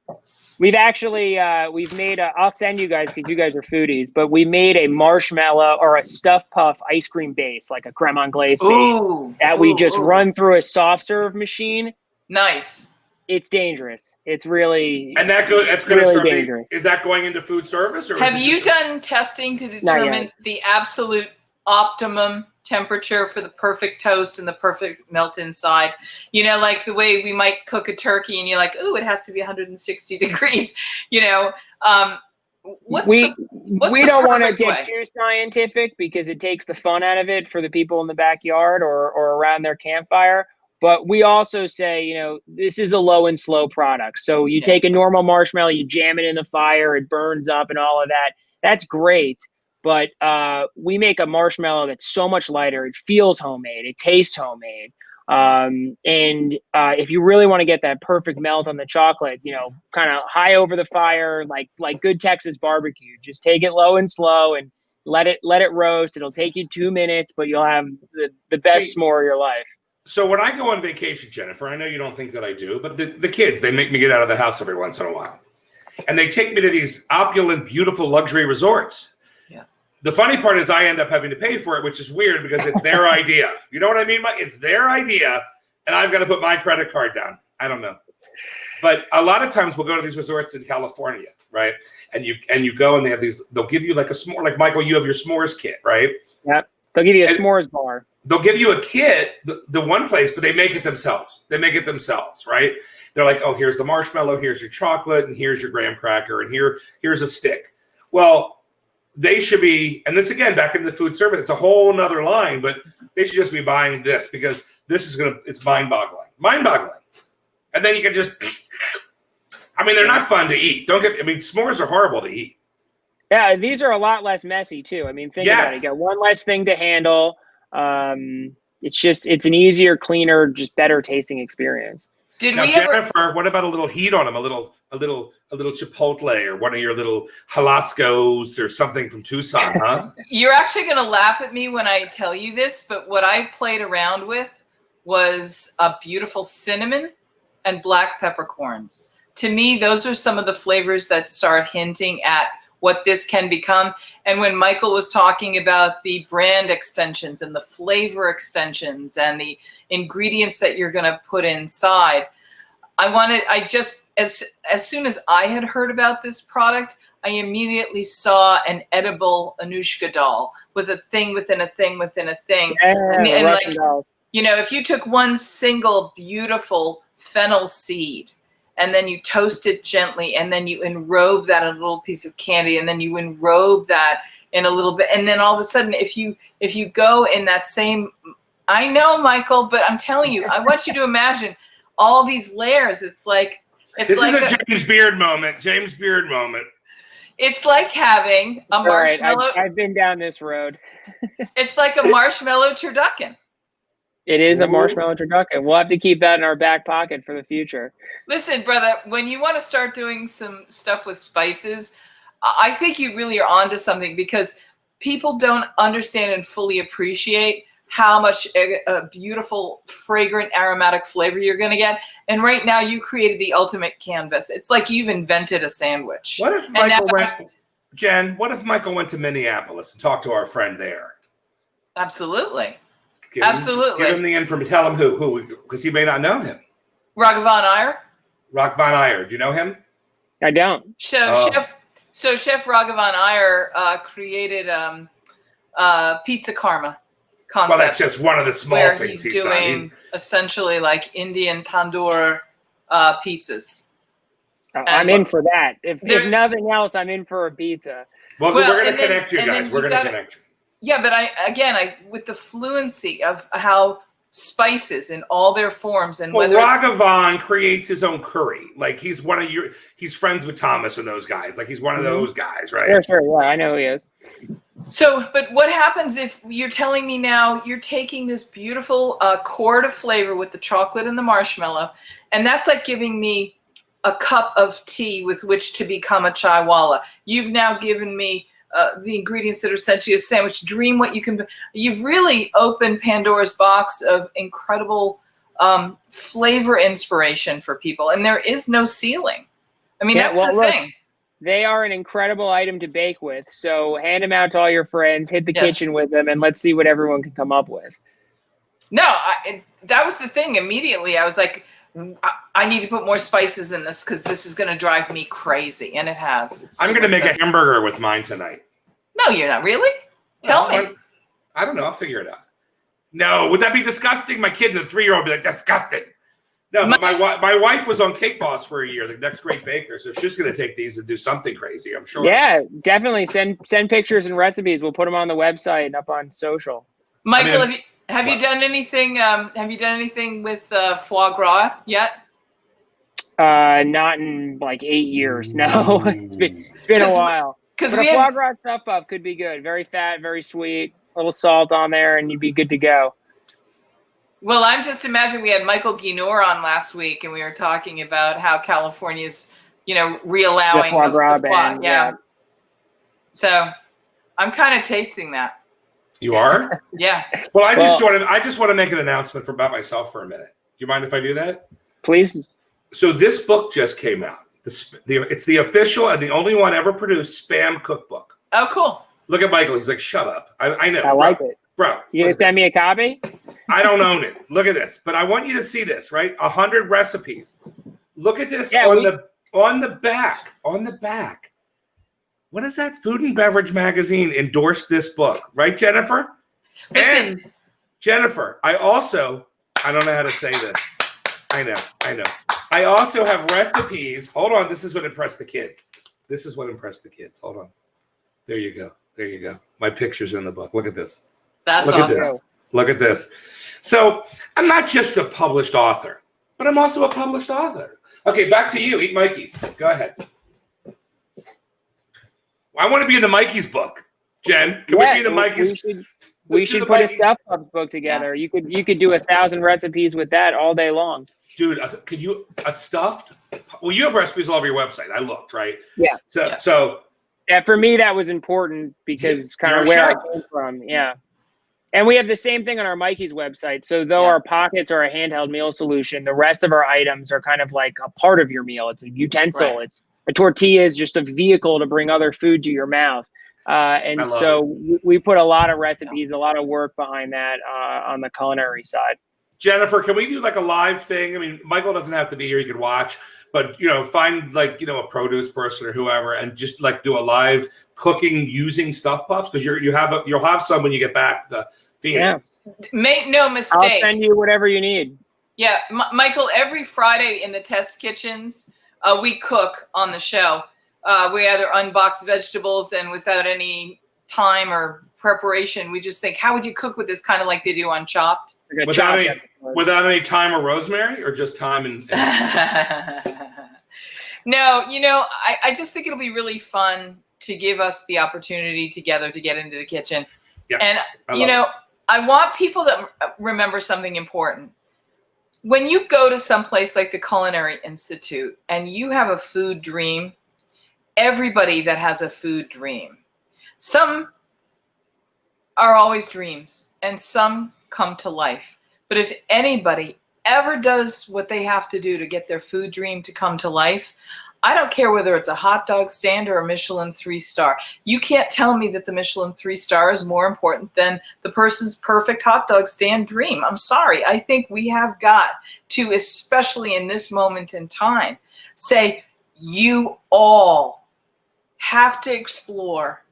We've actually we've made I'll send you guys because you guys are foodies, but we made a marshmallow or a stuffed puff ice cream base, like a creme anglaise base that we just run through a soft serve machine. Nice. It's dangerous. It's really that's going to start dangerous. Is that going into food service? Or have you done testing to determine the absolute optimum temperature for the perfect toast and the perfect melt inside? You know, like the way we might cook a turkey and you're like, oh, it has to be 160 degrees. You know, we don't want to get too scientific because it takes the fun out of it for the people in the backyard or around their campfire. But we also say, you know, this is a low and slow product. So you take a normal marshmallow, you jam it in the fire, it burns up and all of that. That's great. But we make a marshmallow that's so much lighter. It feels homemade. It tastes homemade. And if you really want to get that perfect melt on the chocolate, you know, kind of high over the fire, like good Texas barbecue, just take it low and slow and let it roast. It'll take you 2 minutes, but you'll have the best s'more of your life. So when I go on vacation, Jennifer, I know you don't think that I do, but the kids, they make me get out of the house every once in a while. And they take me to these opulent, beautiful luxury resorts. Yeah. The funny part is I end up having to pay for it, which is weird because it's their idea. You know what I mean? It's their idea, and I've got to put my credit card down. I don't know. But a lot of times we'll go to these resorts in California, right? And you go and they have these, they'll give you like a s'more, like Michael, you have your s'mores kit, right? Yep. They'll give you a s'mores bar. They'll give you a kit, the one place, but they make it themselves. They make it themselves, right? They're like, oh, here's the marshmallow, here's your chocolate, and here's your graham cracker, and here's a stick. Well, they should be, and this again, back in the food service, it's a whole nother line, but they should just be buying this because this is it's mind-boggling. Mind-boggling. And then you can just, I mean, they're not fun to eat. S'mores are horrible to eat. Yeah, these are a lot less messy too. I mean, think about it. You got one less thing to handle. It's an easier, cleaner, just better tasting experience. Jennifer, what about a little heat on them? A little Chipotle or one of your little Jalisco's or something from Tucson, huh? You're actually going to laugh at me when I tell you this, but what I played around with was a beautiful cinnamon and black peppercorns. To me, those are some of the flavors that start hinting at what this can become. And when Michael was talking about the brand extensions and the flavor extensions and the ingredients that you're going to put inside, as soon as I had heard about this product, I immediately saw an edible Anushka doll with a thing within a thing within a thing. And like, you know, if you took one single beautiful fennel seed and then you toast it gently, and then you enrobe that in a little piece of candy, and then you enrobe that in a little bit, and then all of a sudden, if you go in that same, I know, Michael, but I'm telling you, I want you to imagine all these layers. This is a James Beard moment. James Beard moment. It's like having a marshmallow. I've been down this road. It's like a marshmallow turducken. It is a marshmallow turducken. We'll have to keep that in our back pocket for the future. Listen, brother, when you want to start doing some stuff with spices, I think you really are onto something because people don't understand and fully appreciate how much a beautiful, fragrant, aromatic flavor you're going to get. And right now you created the ultimate canvas. It's like you've invented a sandwich. What if Michael went to Minneapolis and talked to our friend there? Absolutely. Give him the information. Tell him who, because he may not know him. Raghavan Iyer. Raghavan Iyer. Do you know him? I don't. Chef Raghavan Iyer created pizza karma concept. Well, that's just one of the small things he's doing. Essentially like Indian tandoor pizzas. I'm in for that. If nothing else, I'm in for a pizza. Well, we're going to connect you guys. We're going to connect you. Yeah, but I with the fluency of how spices in all their forms and well, whether Raghavan creates his own curry. Like he's friends with Thomas and those guys. Like he's one of those guys, right? Sure. Yeah, I know who he is. So, but what happens if you're telling me now you're taking this beautiful chord of flavor with the chocolate and the marshmallow, and that's like giving me a cup of tea with which to become a chaiwala. You've now given me the ingredients that are essentially a sandwich. Dream what you can. You've really opened Pandora's box of incredible flavor inspiration for people, and there is no ceiling. I mean, that's the thing. They are an incredible item to bake with. So hand them out to all your friends, hit the kitchen with them, and let's see what everyone can come up with. No, that was the thing. Immediately, I was like, I need to put more spices in this because this is going to drive me crazy. And it has. I'm going to make a hamburger with mine tonight. No, you're not. Really? Tell me. I don't know. I'll figure it out. No, would that be disgusting? My kid, the 3-year-old, would be like, that's disgusting. No, my wife was on Cake Boss for a year, the next great baker. So she's going to take these and do something crazy, I'm sure. Yeah, definitely. Send pictures and recipes. We'll put them on the website and up on social. Michael, have you done anything? Have you done anything with foie gras yet? Not in like 8 years. No, it's been a while. But a foie gras stuff up could be good. Very fat, very sweet. A little salt on there, and you'd be good to go. Well, I'm just imagining we had Michael Guinor on last week, and we were talking about how California's, reallowing the foie gras ban. Yeah. So I'm kind of tasting that. You are? Yeah. Well, I just want to make an announcement about myself for a minute. Do you mind if I do that? Please. So this book just came out. It's the official and the only one ever produced spam cookbook. Oh, cool. Look at Michael. He's like, shut up. I know. I like it. Bro. You going to send me a copy? I don't own it. Look at this. But I want you to see this, right? 100 recipes. Look at this on the back. On the back. What is that? Food and Beverage Magazine endorsed this book. Right, Jennifer? Listen. And Jennifer, I don't know how to say this. I know. I also have recipes. Hold on. This is what impressed the kids. Hold on. There you go. My picture's in the book. Look at this. That's awesome. Look at this. So I'm not just a published author, but I'm also a published author. Okay, back to you. Eat Mikey's. Go ahead. I want to be in the Mikey's book. Jen, can we be in the Mikey's? We should put a Stuff Club book together. You could do 1,000 recipes with that all day long. Dude, could you a stuffed? Well, you have recipes all over your website. I looked, right? Yeah. So yeah, for me that was important because kind of where I came from. Yeah. And we have the same thing on our Mikey's website. So though our pockets are a handheld meal solution, the rest of our items are kind of like a part of your meal. It's a utensil. Right. It's a tortilla is just a vehicle to bring other food to your mouth. And so we put a lot of recipes, a lot of work behind that on the culinary side. Jennifer, can we do like a live thing? I mean, Michael doesn't have to be here. You could watch, but find a produce person or whoever and just like do a live cooking using Stuff Puffs because you'll have some when you get back to Phoenix. Yeah. Make no mistake. I'll send you whatever you need. Yeah, Michael, every Friday in the test kitchens, we cook on the show. We either unbox vegetables and without any time or preparation, we just think, how would you cook with this, kind of like they do on Chopped? Without any thyme or rosemary, or just thyme and No, I just think it'll be really fun to give us the opportunity together to get into the kitchen. Yeah, and I want people to remember something important. When you go to some place like the Culinary Institute and you have a food dream, everybody that has a food dream, some are always dreams and some come to life. But if anybody ever does what they have to do to get their food dream to come to life, I don't care whether it's a hot dog stand or a Michelin 3-star. You can't tell me that the Michelin 3-star is more important than the person's perfect hot dog stand dream. I'm sorry. I think we have got to, especially in this moment in time, say you all have to explore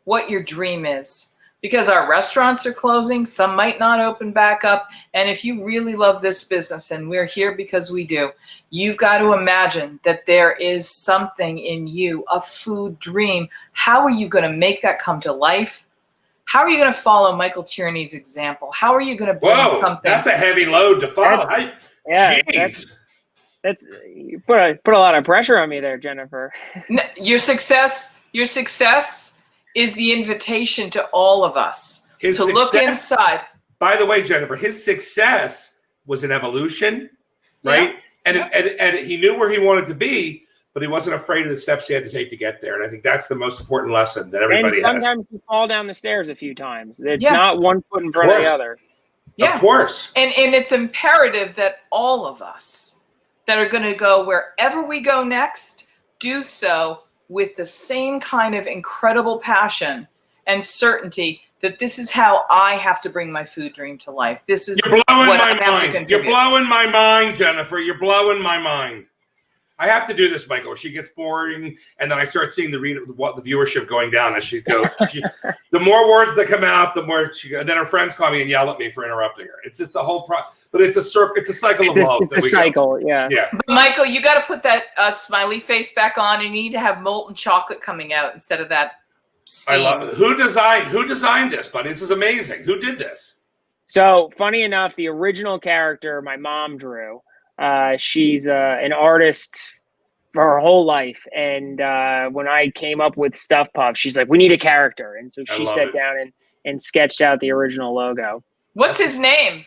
what your dream is. Because our restaurants are closing, some might not open back up. And if you really love this business, and we're here because we do, you've got to imagine that there is something in you, a food dream. How are you going to make that come to life? How are you going to follow Michael Tierney's example? How are you going to bring something? That's a heavy load to follow. That's you put a lot of pressure on me there, Jennifer. No, your success is the invitation to all of us look inside. By the way, Jennifer, his success was an evolution, right? Yeah. And he knew where he wanted to be, but he wasn't afraid of the steps he had to take to get there. And I think that's the most important lesson that everybody has. And sometimes you fall down the stairs a few times. It's not one foot in front of the other. Yeah. Of course. And it's imperative that all of us that are going to go wherever we go next, do so with the same kind of incredible passion and certainty that this is how I have to bring my food dream to life. This is You're blowing what my I have to mind. contribute. You're blowing my mind, Jennifer. You're blowing my mind. I have to do this, Michael. She gets boring, and then I start seeing the viewership going down as she goes. The more words that come out, the more and then her friends call me and yell at me for interrupting her. It's just the whole but it's a cycle of love. It's a cycle, yeah. But Michael, you got to put that smiley face back on. You need to have molten chocolate coming out instead of that steam. I love it. Who designed this, buddy? This is amazing. Who did this? So, funny enough, the original character my mom drew. She's an artist for her whole life, and when I came up with Stuff Puff, she's like, "We need a character," and so she sat down and sketched out the original logo. What's his name?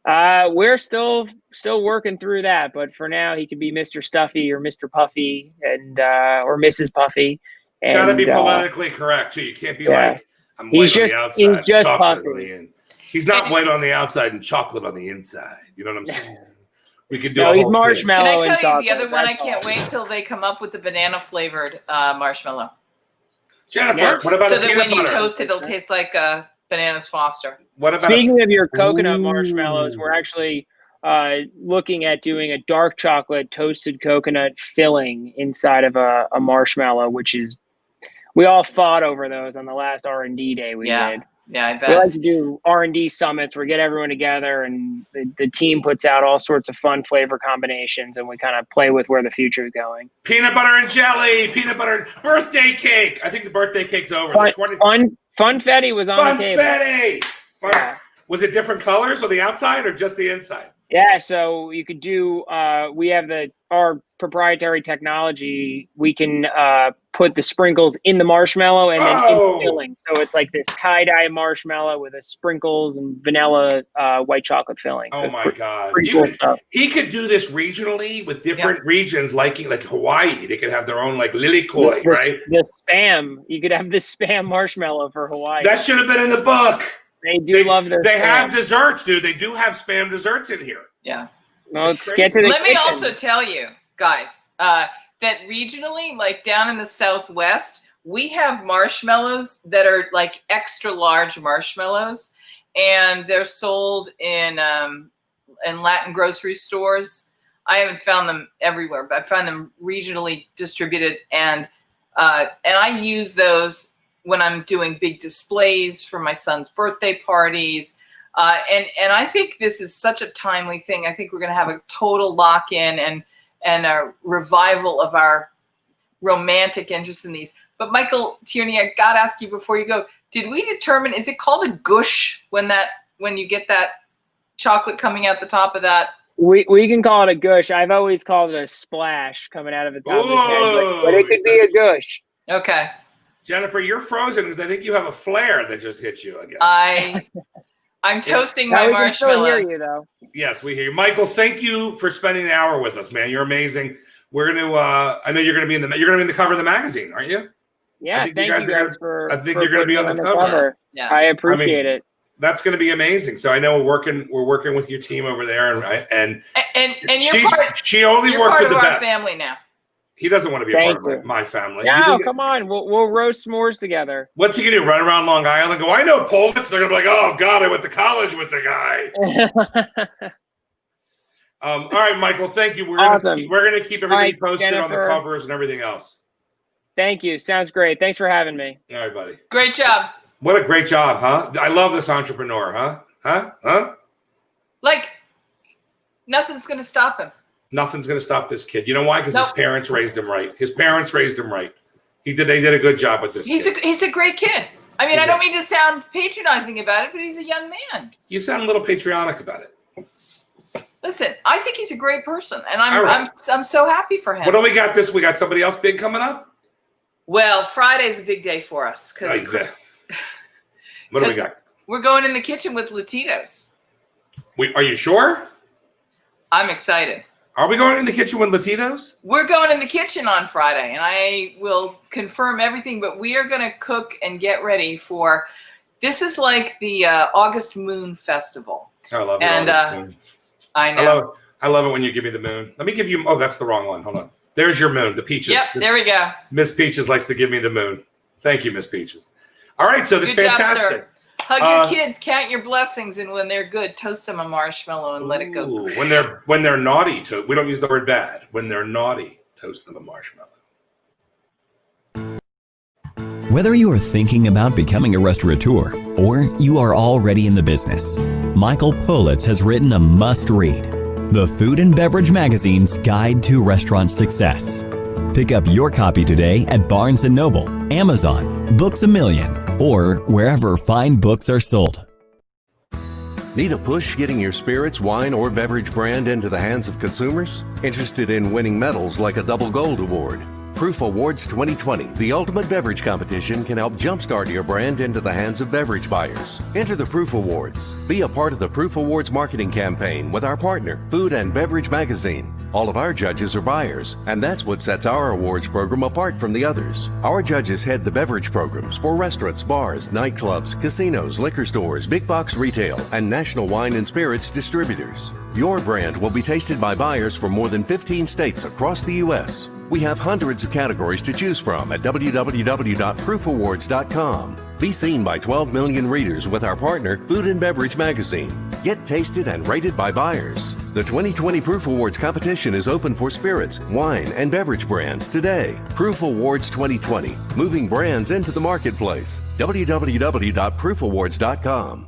We're still working through that, but for now, he could be Mr. Stuffy or Mr. Puffy, and or Mrs. Puffy. It's got to be politically correct too. You can't be like, "I'm white on the outside, he's just chocolate Puffy." on the in." He's not white on the outside and chocolate on the inside. You know what I'm saying? We could do he's marshmallow. Can I tell you the other one? I can't wait till they come up with the banana flavored marshmallow. Jennifer, what about so a that peanut when you butter? toast it, it'll taste like Bananas Foster. What about Speaking of your coconut marshmallows, we're actually looking at doing a dark chocolate toasted coconut filling inside of a marshmallow, which is we all fought over those on the last R&D day we did. Yeah, I bet. We like to do R&D summits where we get everyone together and the team puts out all sorts of fun flavor combinations and we kind of play with where the future is going. Peanut butter and jelly, peanut butter, birthday cake. I think the birthday cake's over. Funfetti was on the table. Funfetti! Was it different colors on the outside or just the inside? Yeah, so you could do, we have our proprietary technology. We can put the sprinkles in the marshmallow and then in the filling. So it's like this tie-dye marshmallow with a sprinkles and vanilla white chocolate filling. Oh, so my God. Cool stuff. He could do this regionally with different regions, like Hawaii. They could have their own, like, lilikoi, right? The Spam. You could have the Spam marshmallow for Hawaii. That should have been in the book. They love their They Spam. have desserts, dude. They do have Spam desserts in here. Yeah. Well, let's get to the Let me kitchen. also tell you, guys, that regionally, like down in the Southwest, we have marshmallows that are like extra large marshmallows, and they're sold in Latin grocery stores. I haven't found them everywhere, but I found them regionally distributed, and I use those when I'm doing big displays for my son's birthday parties. And I think this is such a timely thing. I think we're going to have a total lock-in and a revival of our romantic interest in these. But Michael Tierney, I got to ask you before you go, did we determine, is it called a gush when you get that chocolate coming out the top of that? We can call it a gush. I've always called it a splash coming out of the top of the head, but it could be a gush. Okay. Jennifer, you're frozen because I think you have a flare that just hit you again. I'm toasting my marshmallows. We can still hear you, though. Yes, we hear you. Michael, thank you for spending an hour with us, man. You're amazing. We're going to, I know you're going to be in the cover of the magazine, aren't you? Yeah, thank you guys for I think you're going to be on the cover. Yeah. I appreciate it. That's going to be amazing. So I know we're working with your team over there, and she only works with the best. You're part of our family now. He doesn't want to be a part of my family. No, come on. We'll roast s'mores together. What's he going to do? Run around Long Island and go, I know Politz. They're going to be like, oh, God, I went to college with the guy. All right, Michael, thank you. We're going to keep everybody posted on the covers and everything else. Thank you. Sounds great. Thanks for having me. All right, buddy. Great job. What a great job, huh? I love this entrepreneur, huh? Like, nothing's going to stop him. Nothing's going to stop this kid. You know why? Because his parents raised him right. They did a good job with this kid. He's a great kid. I mean, I don't mean to sound patronizing about it, but he's a young man. You sound a little patriotic about it. Listen, I think he's a great person, and I'm so happy for him. What do we got we got somebody else big coming up? Well, Friday's a big day for us. What do we got? We're going in the kitchen with Latitos. Are you sure? I'm excited. Are we going in the kitchen with Latinos? We're going in the kitchen on Friday, and I will confirm everything, but we are going to cook and get ready for, this is like the August Moon Festival. I love it. And I know. I love it when you give me the moon. Let me give you, that's the wrong one. Hold on. There's your moon, the peaches. Yep, there we go. Miss Peaches likes to give me the moon. Thank you, Miss Peaches. All right, so that's fantastic. Job, sir. Hug your kids, count your blessings, and when they're good, toast them a marshmallow and let it go. When they're naughty, we don't use the word bad. When they're naughty, toast them a marshmallow. Whether you are thinking about becoming a restaurateur or you are already in the business, Michael Politz has written a must-read, The Food and Beverage Magazine's Guide to Restaurant Success. Pick up your copy today at Barnes & Noble, Amazon, Books A Million, or wherever fine books are sold. Need a push getting your spirits, wine, or beverage brand into the hands of consumers? Interested in winning medals like a Double Gold Award? Proof Awards 2020, the ultimate beverage competition, can help jumpstart your brand into the hands of beverage buyers. Enter the Proof Awards. Be a part of the Proof Awards marketing campaign with our partner, Food and Beverage Magazine. All of our judges are buyers, and that's what sets our awards program apart from the others. Our judges head the beverage programs for restaurants, bars, nightclubs, casinos, liquor stores, big box retail, and national wine and spirits distributors. Your brand will be tasted by buyers from more than 15 states across the U.S. We have hundreds of categories to choose from at www.proofawards.com. Be seen by 12 million readers with our partner, Food and Beverage Magazine. Get tasted and rated by buyers. The 2020 Proof Awards competition is open for spirits, wine, and beverage brands today. Proof Awards 2020, moving brands into the marketplace. www.proofawards.com.